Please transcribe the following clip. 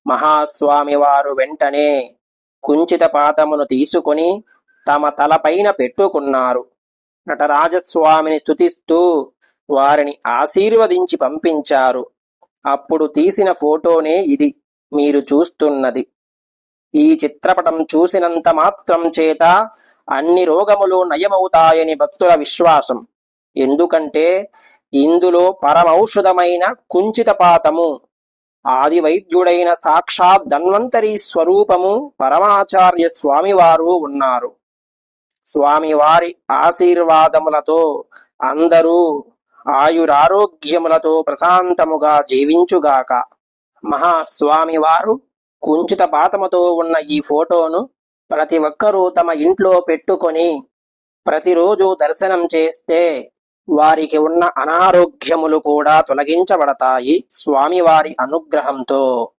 మహాస్వామి వారు వెంటనే కుంచిత పాతమును తీసుకుని తమ తలపైన పెట్టుకున్నారు. నటరాజస్వామిని స్తుతిస్తూ వారిని ఆశీర్వదించి పంపించారు. అప్పుడు తీసిన ఫోటోనే ఇది మీరు చూస్తున్నది. ఈ చిత్రపటం చూసినంత మాత్రం చేత అన్ని రోగములు నయమవుతాయని భక్తుల విశ్వాసం. ఎందుకంటే ఇందులో పరమౌషధమైన కుంచితపాతము, ఆది వైద్యుడైన సాక్షాత్ ధన్వంతరి స్వరూపము పరమాచార్య స్వామివారు ఉన్నారు. స్వామివారి ఆశీర్వాదములతో అందరూ ఆయురారోగ్యములతో ప్రశాంతముగా జీవించుగాక. మహాస్వామివారు కుంచితపాతముతో ఉన్న ఈ ఫోటోను ప్రతి ఒక్కరూ తమ ఇంట్లో పెట్టుకొని ప్రతిరోజు దర్శనం చేస్తే వారికి ఉన్న అనారోగ్యములు కూడా తొలగించబడతాయి స్వామివారి అనుగ్రహంతో.